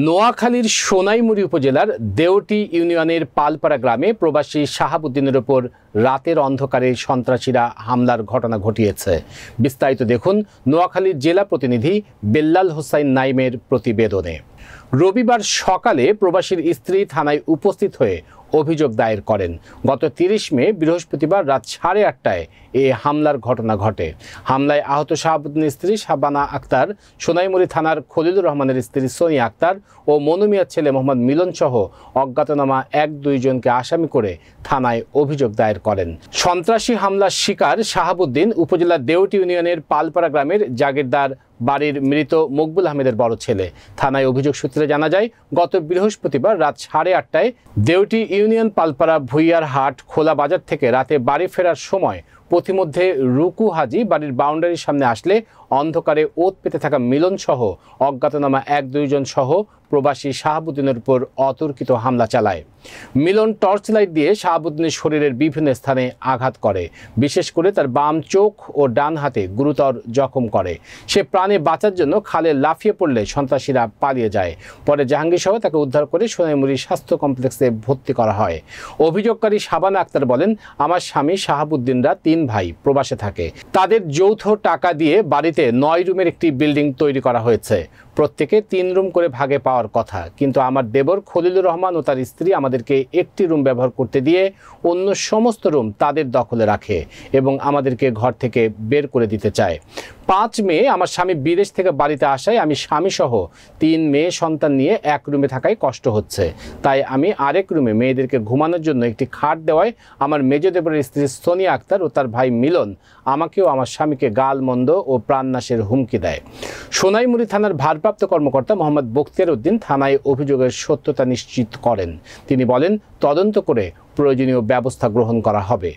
নোয়াখালীর সোনাইমুড়ি উপজেলার দেওটি ইউনিয়নের পালপাড়া গ্রামে প্রবাসী শাহাবুদ্দিনের ওপর রাতের অন্ধকারে সন্ত্রাসীরা হামলার ঘটনা ঘটিয়েছে। বিস্তারিত দেখুন নোয়াখালীর জেলা প্রতিনিধি বেল্লাল হোসাইন নাইমের প্রতিবেদনে। রবিবার সকালে প্রবাসীর স্ত্রী থানায় উপস্থিত হয়ে অভিযোগ দায়ের করেন। গত 30 মে বৃহস্পতিবার রাত 8:30টায় এই হামলার ঘটনা ঘটে। হামলায় আহত শাহাবুদ্দিনের স্ত্রী শাবানা আক্তার, সোনাইমুড়ি থানার খলিলুর রহমানের স্ত্রী সোনিয়া আক্তার ও মনু মিয়ার ছেলে মোহাম্মদ মিলন সহ অজ্ঞাতনামা 1-2 জনকে আসামি করে থানায় অভিযোগ দায়ের করেন। সন্ত্রাসী হামলার শিকার শাহাবুদ্দিন উপজেলার দেওটি ইউনিয়নের পালপাড়া গ্রামের জাগিরদার বাড়ির মৃত মকবুল আহমেদের বড় ছেলে। থানায় অভিযোগ সূত্রে জানা যায়, গত বৃহস্পতিবার রাত 8:30টায় দেওটি ইউনিয়ন পালপাড়া ভুইয়ার হাট খোলা বাজার থেকে রাতে বাড়ি ফেরার সময় পথিমধ্যে রুকু হাজি বাড়ির বাউন্ডারির সামনে আসলে অন্ধকারে ওত পেতে থাকা মিলন সহ অজ্ঞাতনামা 1-2 জন সহ প্রবাসী শাহাবুদ্দিনের উপর অতর্কিত হামলা চালায়। মিলন টর্চ লাইট দিয়ে শাহাবুদ্দিনের শরীরের বিভিন্ন স্থানে আঘাত করে, বিশেষ করে তার বাম চোখ ও ডান হাতে গুরুতর জখম করে। সে প্রাণে বাঁচার জন্য খালে লাফিয়ে পড়লে সন্ত্রাসীরা পালিয়ে যায়। পরে জাহাঙ্গীর সহ তাকে উদ্ধার করে সোনাইমুড়ি স্বাস্থ্য কমপ্লেক্সে ভর্তি করা হয়। অভিযোগকারী শাবানা আক্তার বলেন, আমার স্বামী শাহাবুদ্দিনরা 3 ভাই প্রবাসে থাকে। তাদের যৌথ টাকা দিয়ে বাড়িতে 9 রুমের একটি বিল্ডিং তৈরি করা হয়েছে। প্রত্যেকে 3 রুম করে ভাগে পাওয়ার কথা, কিন্তু আমার দেবর খলিলুর রহমান ও তার স্ত্রী আমাদেরকে একটি রুম ব্যবহার করতে দিয়ে অন্য সমস্ত রুম তাদের দখলে রাখে এবং আমাদেরকে ঘর থেকে বের করে দিতে চায়। 5 মে আমার স্বামী বিদেশ থেকে বাড়িতে আসায় আমি স্বামীসহ 3 মেয়ে সন্তান নিয়ে এক রুমে থাকায় কষ্ট হচ্ছে। তাই আমি আরেক রুমে মেয়েদেরকে ঘুমানোর জন্য একটি খাট দেওয়ায় আমার মেজ দেবরের স্ত্রী সোনিয়া আক্তার ও তার ভাই মিলন আমাকেও আমার স্বামীকে গালমন্দ ও প্রাণনাশের হুমকি দেয়। সোনাইমুড়ি থানার ভারপ্রাপ্ত কর্মকর্তা মোহাম্মদ বখতিয়ার উদ্দিন থানায় অভিযোগের সত্যতা নিশ্চিত করেন। তিনি বলেন, তদন্ত করে প্রয়োজনীয় ব্যবস্থা গ্রহণ করা হবে।